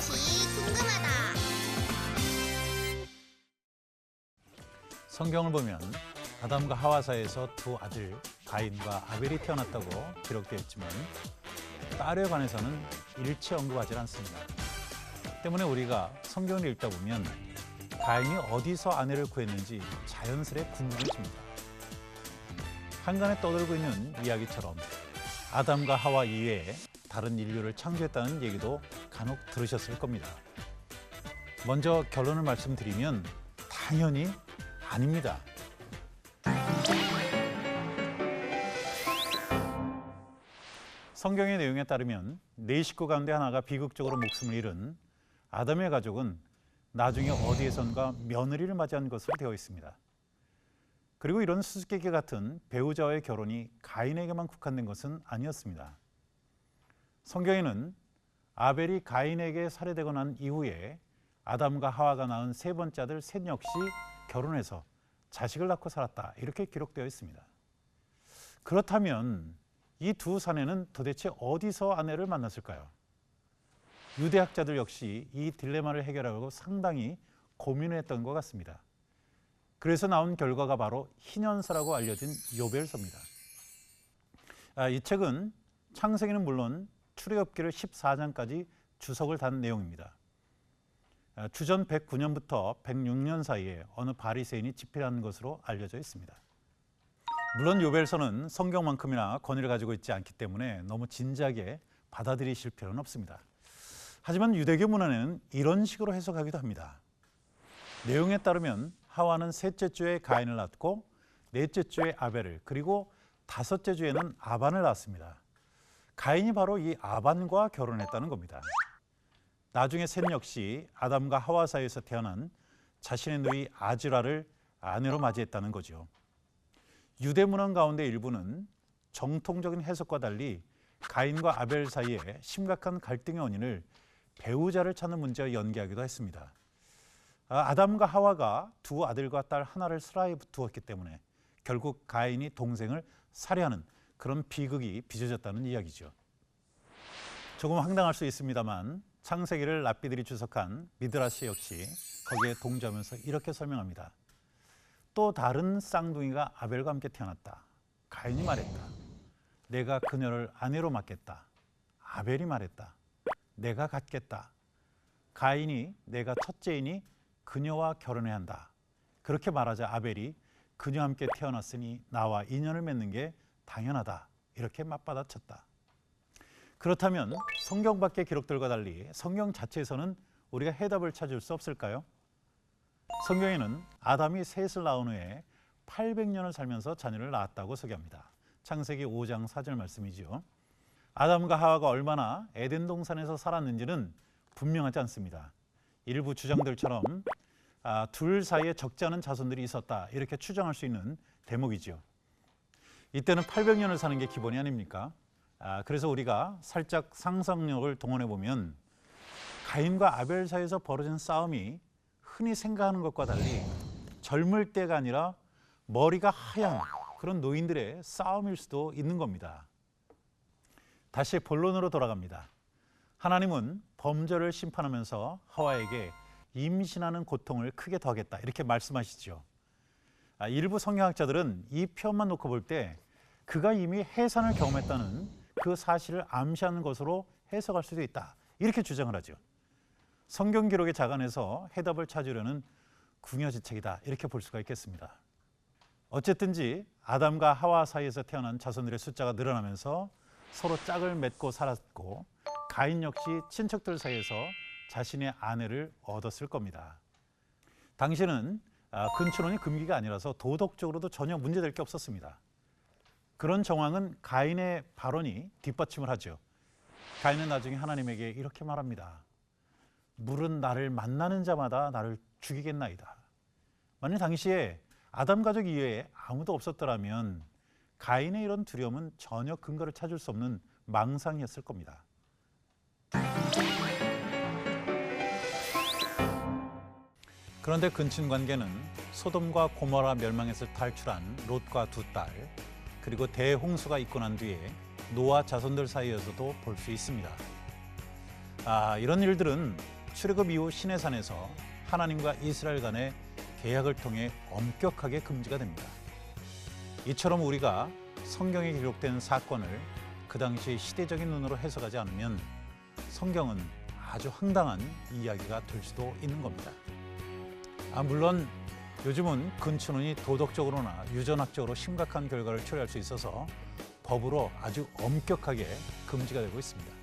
것이 궁금하다. 성경을 보면 아담과 하와 사이에서 두 아들 가인과 아벨이 태어났다고 기록되어 있지만 딸에 관해서는 일체 언급하지 않습니다. 때문에 우리가 성경을 읽다 보면 가인이 어디서 아내를 구했는지 자연스레 궁금해집니다. 한간에 떠돌고 있는 이야기처럼 아담과 하와 이외에 다른 인류를 창조했다는 얘기도 간혹 들으셨을 겁니다. 먼저 결론을 말씀드리면 당연히 아닙니다. 성경의 내용에 따르면 네 식구 가운데 하나가 비극적으로 목숨을 잃은 아담의 가족은 나중에 어디에선가 며느리를 맞이한 것으로 되어 있습니다. 그리고 이런 수수께끼 같은 배우자와의 결혼이 가인에게만 국한된 것은 아니었습니다. 성경에는 아벨이 가인에게 살해되고 난 이후에 아담과 하와가 낳은 세 번째 아들 셋 역시 결혼해서 자식을 낳고 살았다, 이렇게 기록되어 있습니다. 그렇다면 이 두 사내는 도대체 어디서 아내를 만났을까요? 유대학자들 역시 이 딜레마를 해결하려고 상당히 고민했던 것 같습니다. 그래서 나온 결과가 바로 희년서라고 알려진 요벨서입니다. 이 책은 창세기는 물론 출애굽기를 14장까지 주석을 단 내용입니다. 주전 109년부터 106년 사이에 어느 바리새인이 집필한 것으로 알려져 있습니다. 물론 요벨서는 성경만큼이나 권위를 가지고 있지 않기 때문에 너무 진지하게 받아들이실 필요는 없습니다. 하지만 유대교 문화는 이런 식으로 해석하기도 합니다. 내용에 따르면 하와는 셋째 주에 가인을 낳고 넷째 주에 아벨을, 그리고 다섯째 주에는 아반을 낳았습니다. 가인이 바로 이 아반과 결혼했다는 겁니다. 나중에 셋 역시 아담과 하와 사이에서 태어난 자신의 누이 아즈라를 아내로 맞이했다는 거죠. 유대 문헌 가운데 일부는 정통적인 해석과 달리 가인과 아벨 사이에 심각한 갈등의 원인을 배우자를 찾는 문제와 연계하기도 했습니다. 아담과 하와가 두 아들과 딸 하나를 슬하에 두었기 때문에 결국 가인이 동생을 살해하는 그런 비극이 빚어졌다는 이야기죠. 조금 황당할 수 있습니다만 창세기를 랍비들이 주석한 미드라시 역시 거기에 동조하면서 이렇게 설명합니다. 또 다른 쌍둥이가 아벨과 함께 태어났다. 가인이 말했다. 내가 그녀를 아내로 맡겠다. 아벨이 말했다. 내가 갖겠다. 가인이 내가 첫째이니 그녀와 결혼해야 한다. 그렇게 말하자 아벨이 그녀와 함께 태어났으니 나와 인연을 맺는 게 당연하다, 이렇게 맞받아쳤다. 그렇다면 성경 밖의 기록들과 달리 성경 자체에서는 우리가 해답을 찾을 수 없을까요? 성경에는 아담이 셋을 낳은 후에 800년을 살면서 자녀를 낳았다고 소개합니다. 창세기 5장 4절 말씀이죠. 아담과 하와가 얼마나 에덴 동산에서 살았는지는 분명하지 않습니다. 일부 주장들처럼 둘 사이에 적지 않은 자손들이 있었다, 이렇게 추정할 수 있는 대목이죠. 이때는 800년을 사는 게 기본이 아닙니까? 그래서 우리가 살짝 상상력을 동원해 보면 가인과 아벨 사이에서 벌어진 싸움이 흔히 생각하는 것과 달리 젊을 때가 아니라 머리가 하얀 그런 노인들의 싸움일 수도 있는 겁니다. 다시 본론으로 돌아갑니다. 하나님은 범죄를 심판하면서 하와에게 임신하는 고통을 크게 더하겠다, 이렇게 말씀하시죠. 일부 성경학자들은 이 표현만 놓고 볼 때 그가 이미 해산을 경험했다는 그 사실을 암시하는 것으로 해석할 수도 있다, 이렇게 주장을 하죠. 성경 기록에 자간해서 해답을 찾으려는 궁여지책이다, 이렇게 볼 수가 있겠습니다. 어쨌든지 아담과 하와 사이에서 태어난 자손들의 숫자가 늘어나면서 서로 짝을 맺고 살았고 가인 역시 친척들 사이에서 자신의 아내를 얻었을 겁니다. 당시는 근친혼이 금기가 아니라서 도덕적으로도 전혀 문제될 게 없었습니다. 그런 정황은 가인의 발언이 뒷받침을 하죠. 가인은 나중에 하나님에게 이렇게 말합니다. 물은 나를 만나는 자마다 나를 죽이겠나이다. 만약 당시에 아담 가족 이외에 아무도 없었더라면 가인의 이런 두려움은 전혀 근거를 찾을 수 없는 망상이었을 겁니다. 그런데 근친관계는 소돔과 고모라 멸망에서 탈출한 롯과 두 딸, 그리고 대홍수가 있고 난 뒤에 노아 자손들 사이에서도 볼 수 있습니다. 이런 일들은 출애굽 이후 시내산에서 하나님과 이스라엘 간의 계약을 통해 엄격하게 금지가 됩니다. 이처럼 우리가 성경에 기록된 사건을 그 당시 시대적인 눈으로 해석하지 않으면 성경은 아주 황당한 이야기가 될 수도 있는 겁니다. 물론 요즘은 근친혼이 도덕적으로나 유전학적으로 심각한 결과를 초래할 수 있어서 법으로 아주 엄격하게 금지가 되고 있습니다.